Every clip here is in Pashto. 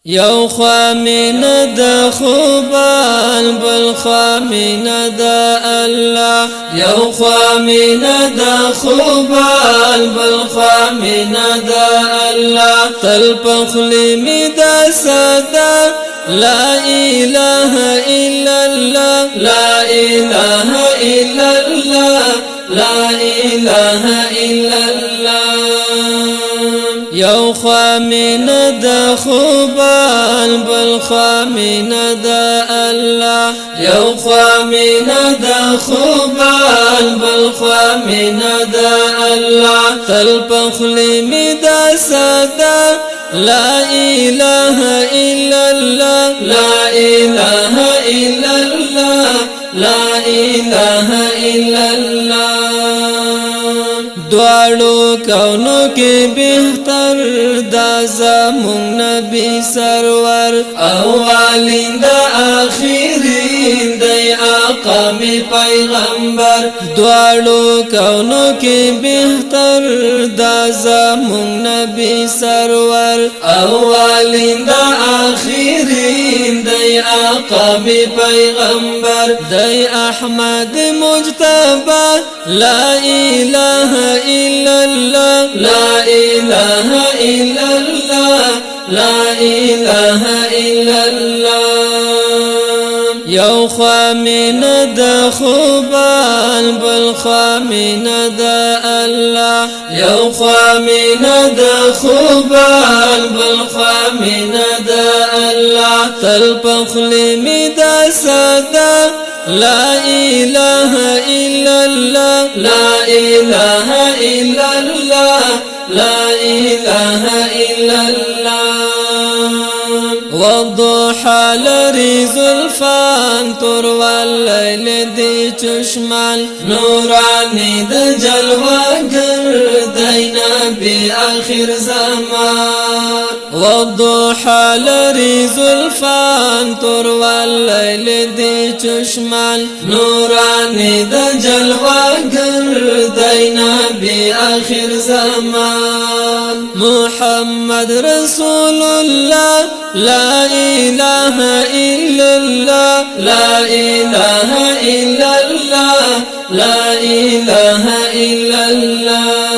یو خامین د خوبال بل خامین د الله یو خامین د خوبال بل خامین د الله تل پخلی می د صدا لا اله الا الله لا اله الا الله لا اله الا الله یو خامین د خوبال بل خامین د الله یو خامین د خوبال بل خامین د الله تل پخلی می د صدا لا اله الا الله لا اله الا الله لا اله الا الله دوالو کونو کی بہتر دا زمون نبی سرور اولین دا آخرین دی آقا می پیغمبر دوالو کونو کی بہتر دا زمون نبی سرور اولین دا آخرین دی آقا می پیغمبر دی احمد مجتبی لا اله الا الله لا اله الا الله لا اله الا الله یو خامین د خوبال بل خامین د الله یو خامین د خوبال بل خامین د الله تل پخلی می د صدا لا اله الا الله لا اله الا الله لا اله الا الله والضحى لري زلفان تور والليل دي چشمان نورانی د جلوگر دینا بی آخر زمان والضحى لري زلفان تور والليل دي چشمان نورانی د جلوگر دینا بی آخر زمان محمد رسول الله لا اله الا الله لا اله الا الله لا اله الا الله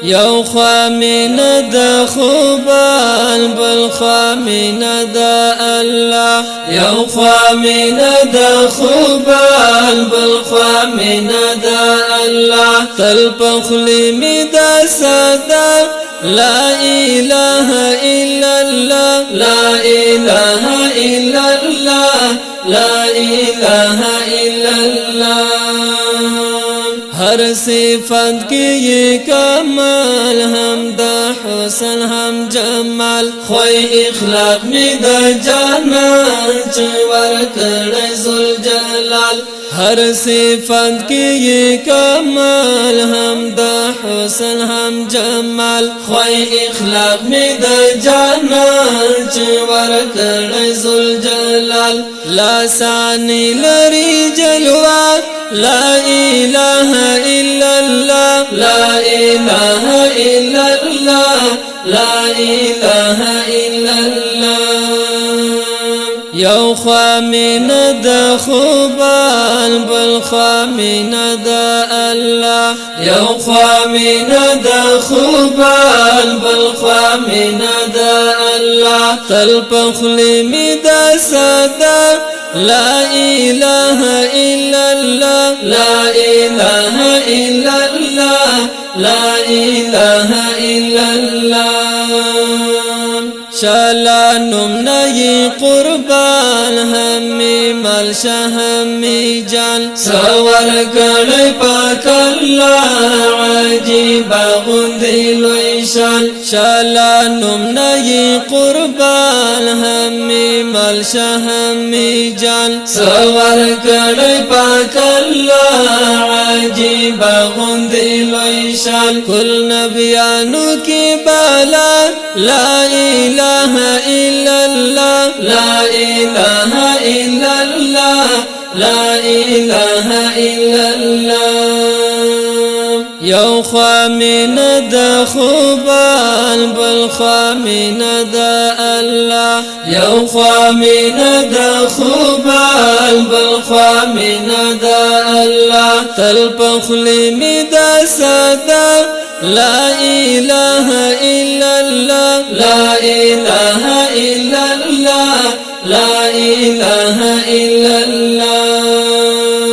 یو خامین د خوبال بل خامین د الله یو خامین د خوبال بل خامین د الله تل پخلی می د صدا لا اله الا الله لا اله الا الله لا اله الا الله ہر صفت کی کمال ہم دا حسن ہم جمال خوی اخلاق میں دا جانان چور کر ذوالجلال ہر صفت کی کمال ہم دا حسن ہم جمال خوی اخلاق میں دا جانان چور کر ذوالجلال لاسانی لری جلوہ لا اله الا الله لا اله الا الله لا اله الا الله یو خامین د خوبال بل خامین د الله یو خامین د خوبال بل خامین د الله تل پخلی می د صدا لا اله الا الله لا اله الا الله لا اله الا الله شالا نمنی قربان ہمی ملشا ہمی جان سور گڑی پاک اللہ عجیب غندی لویشان شالا نمنی قربان ہمی ملشا ہمی جان سور گڑی پاک اللہ عجیب غندی لویشان کل نبیانو کی بالا لا اله الا الله لا اله الا الله لا اله الا الله یو خامین د خوبال بل خوا مینا دا الله یو خوا مینا دا خوبال بل خوا مینا دا الله تل پخلی می دا صدا لا اله الا الله لا اله الا الله لا اله الا الله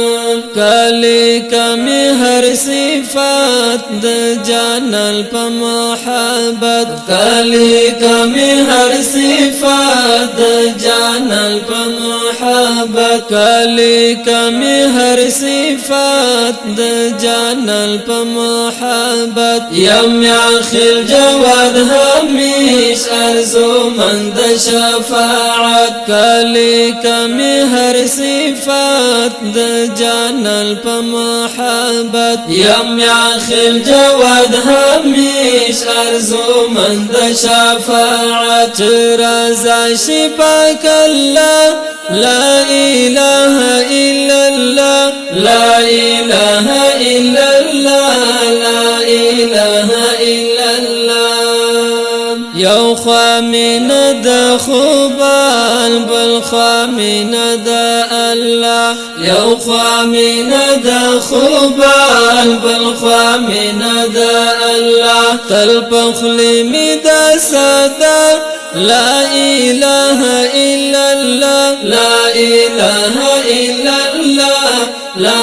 کلی کمی ہر صفات د جانل پا محبت کلی کمی ہر صفات د جانل پا محبت کلی کمی ہر صفات د جانل پا محبت یم آخر جواد ہمیش ارزو مند شفاعت کلی کمی ہر صفات د جانل پا محبت یم آخر جواد ہمیش ارزو مند شفاعت رضا شپاک اللہ لا الہ الا اللہ لا الہ الا اللہ لا الہ الا اللہ یو خوا من دا خوبال بل خوا من دا اللہ یو خوا من دا خوبال بل خوا من دا اللہ تل پخلی می دا صدا لا الہ الا اللہ لا الہ الا اللہ لا